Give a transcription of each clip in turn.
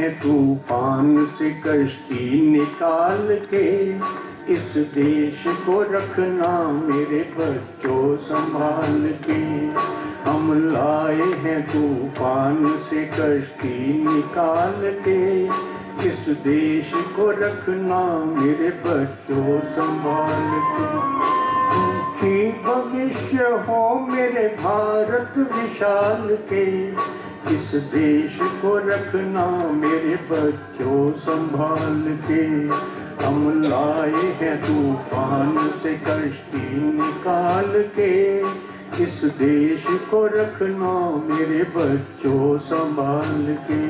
हैं तूफान से कश्ती निकाल के, इस देश को रखना मेरे बच्चों संभाल के। हम लाए हैं तूफान से कश्ती निकाल के, इस देश को रखना मेरे बच्चों संभाल के। ऊंची भविष्य हो मेरे भारत विशाल के, इस देश को रखना मेरे बच्चों संभाल के। हम लाए हैं तूफान से कश्ती निकाल के, इस देश को रखना मेरे बच्चों संभाल के।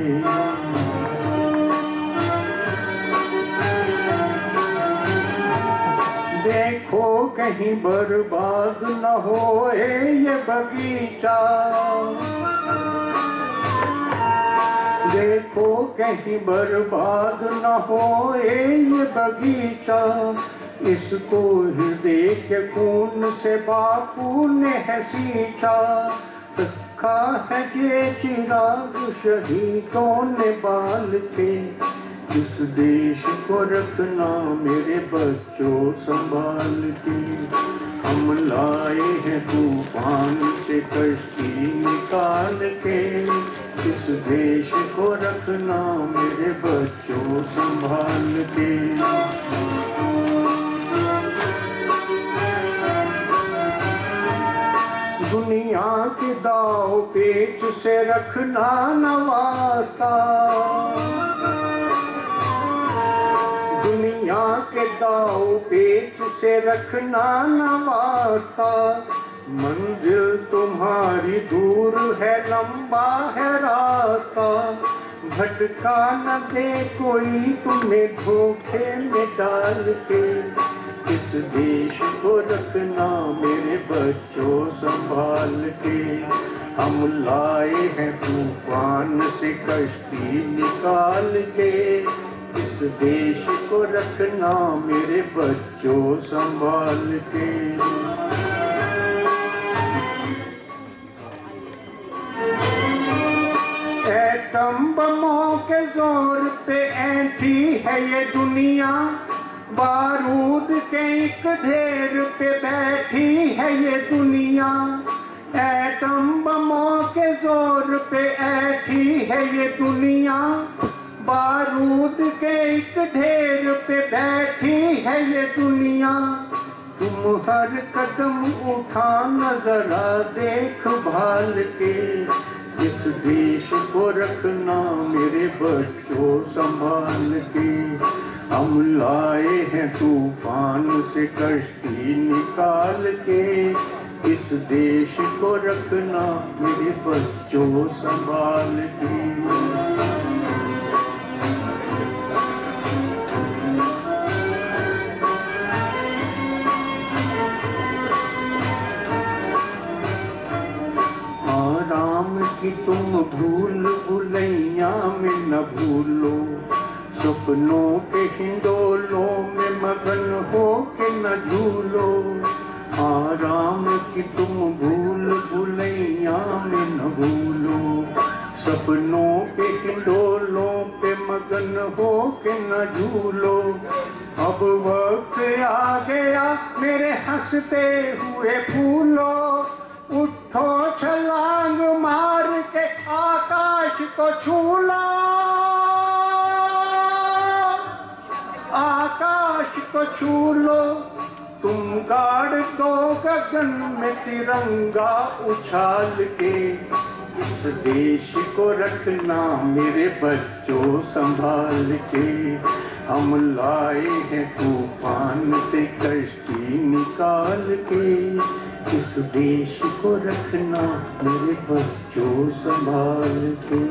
देखो कहीं बर्बाद न होए ये बगीचा, देखो कहीं बर्बाद न होए ये बगीचा। इसको हृदय के खून से बापू ने है सींचा, रखा है ये चिराग शहीदों ने बाल के। इस देश को रखना मेरे बच्चों संभाल के। हम लाए हैं तूफान से कश्ती निकाल के, इस देश को रखना मेरे बच्चों संभाल के। दुनिया के दाव पेच से रखना न वास्ता, दुनिया के दाव पेच से रखना न वास्ता। मंजिल तुम्हारी दूर है, लंबा है रास्ता, भटका न दे कोई तुम्हें धोखे में डाल के। इस देश को रखना मेरे बच्चों संभाल के। हम लाए हैं तूफान से कश्ती निकाल के, इस देश को रखना मेरे बच्चों संभाल के। एटम बमों के जोर पे ऐंठी है ये दुनिया, बारूद के एक ढेर पे बैठी है ये दुनिया। एटम बमों के जोर पे ऐंठी है ये दुनिया, बारूद के एक ढेर पे बैठी है ये दुनिया। तुम हर कदम उठाना जरा देख भाल के, इस देश को रखना मेरे बच्चों संभाल के। हम लाए हैं तूफान से कश्ती निकाल के, इस देश को रखना मेरे बच्चों संभाल के। राम की तुम भूल भुलैया में न भूलो, सपनों के हिंडोलों में मगन हो के न झूलो। राम की तुम भूल भुलैया में न भूलो, सपनों के हिंडोलों पे मगन हो के न झूलो। अब वक्त आ गया मेरे हंसते हुए फूलो, उठो छलांग मार के आकाश को छू लो, आकाश को छू लो। तुम गाड़ दो गगन में तिरंगा उछाल के, इस देश को रखना मेरे बच्चों संभाल के। हम लाए हैं तूफान से कश्ती निकाल के, इस देश को रखना मेरे बच्चों संभाल के।